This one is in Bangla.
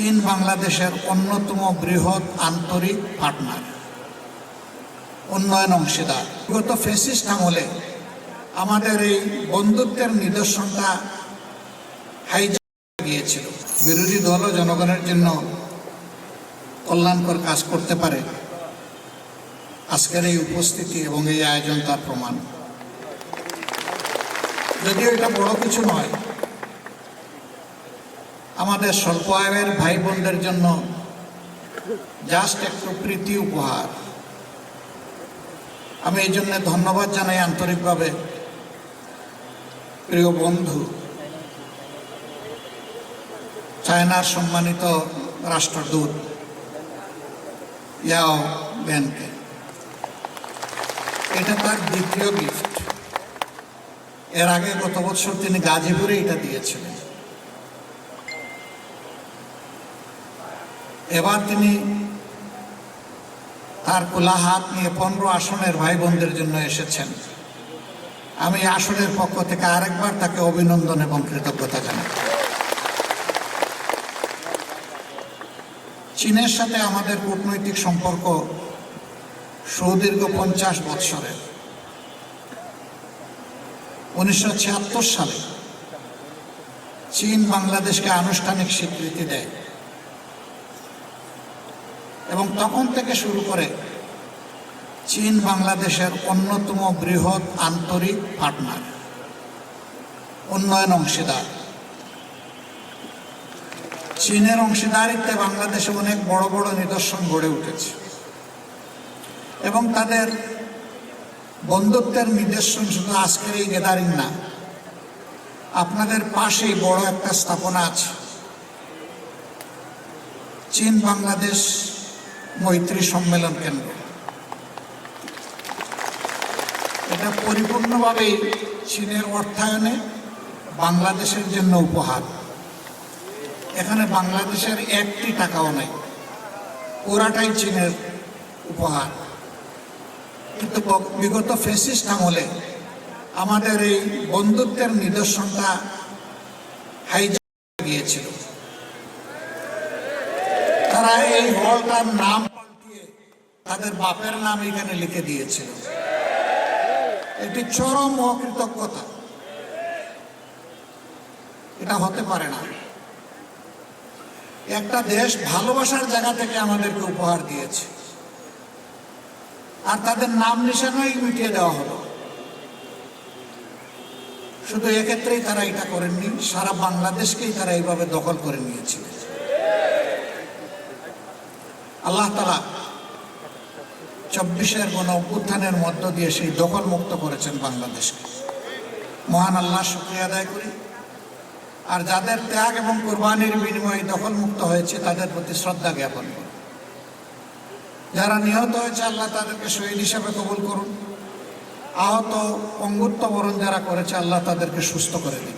চীন বাংলাদেশের অন্যতম বৃহৎ আন্তরিক পার্টনার, উন্নয়ন অংশীদার। বিগত ফ্যাসিস্ট আমলে আমাদের এই বন্ধুত্বের নিদর্শনটা হাইজ্যাক গিয়েছিল। বিরোধী দল ও জনগণের জন্য কল্যাণকর কাজ করতে পারে, আজকের এই উপস্থিতি এবং এই আয়োজন তার প্রমাণ। যদিও এটা বড় কিছু নয়, আমাদের স্বল্প আয়ের ভাই বোনদের জন্য জাস্ট একটু প্রীতি উপহার। আমি এই জন্য ধন্যবাদ জানাই আন্তরিকভাবে প্রিয় বন্ধু চায়নার সম্মানিত রাষ্ট্রদূত ইয়াও বেনকে। এটা তার দ্বিতীয় গিফট। এর আগে গত বছর তিনি গাজীপুরে এটা দিয়েছিলেন। এবার তিনি তার খোলা হাত নিয়ে 15 আসনের ভাই বোনদের জন্য এসেছেন। আমি আসনের পক্ষ থেকে আরেকবার তাকে অভিনন্দন এবং কৃতজ্ঞতা জানাই। চীনের সাথে আমাদের কূটনৈতিক সম্পর্ক সুদীর্ঘ 50 বৎসরের। 1976 সালে চীন বাংলাদেশকে আনুষ্ঠানিক স্বীকৃতি দেয় এবং তখন থেকে শুরু করে চীন বাংলাদেশের অন্যতম বৃহৎ আন্তরিক পার্টনার, উন্নয়ন অংশীদার। চীনের অংশীদারিত্বে বাংলাদেশে অনেক বড় বড় নিদর্শন গড়ে উঠেছে এবং তাদের বন্ধুত্বের নিদর্শন শুধু আজকের এই গ্যাদারিং না, আপনাদের পাশেই বড় একটা স্থাপনা আছে, চীন বাংলাদেশ মৈত্রী সম্মেলন কেন্দ্র। এটা পরিপূর্ণভাবেই চীনের অর্থায়নে বাংলাদেশের জন্য উপহার। এখানে বাংলাদেশের একটি টাকাও নাই, পুরাটাই চীনের উপহার। কিন্তু বিগত ফ্যাসিস্ট আমলে আমাদের এই বন্ধুত্বের নিদর্শনটা হাইজ্যাক গিয়েছিল। তারা এই হলটার নাম পাল্টিয়ে তাদের বাপের নাম এখানে লিখে দিয়েছিল। এটি চরম অকৃতজ্ঞতা। এটা হতে পারে না। একটা দেশ ভালোবাসার জায়গা থেকে আমাদেরকে উপহার দিয়েছে, আর তাদের নাম নিশানাই মিটিয়ে দেওয়া হলো। শুধু এক্ষেত্রেই তারা এটা করেননি, সারা বাংলাদেশকেই তারা এইভাবে দখল করে নিয়েছিল। আল্লাহ তাআলা 24-এর গণ অভ্যুত্থানের মধ্য দিয়ে সেই দখল মুক্ত করেছেন বাংলাদেশকে। মহান আল্লাহ শুকরিয়া আদায় করি। আর যাদের ত্যাগ এবং কোরবানির বিনিময়ে দখল মুক্ত হয়েছে তাদের প্রতি শ্রদ্ধা জ্ঞাপন করি। যারা নিহত হয়েছে আল্লাহ তাদেরকে শহীদ হিসাবে কবুল করুন। আহত পঙ্গুত্ব বরণ যারা করেছে আল্লাহ তাদেরকে সুস্থ করে দিন।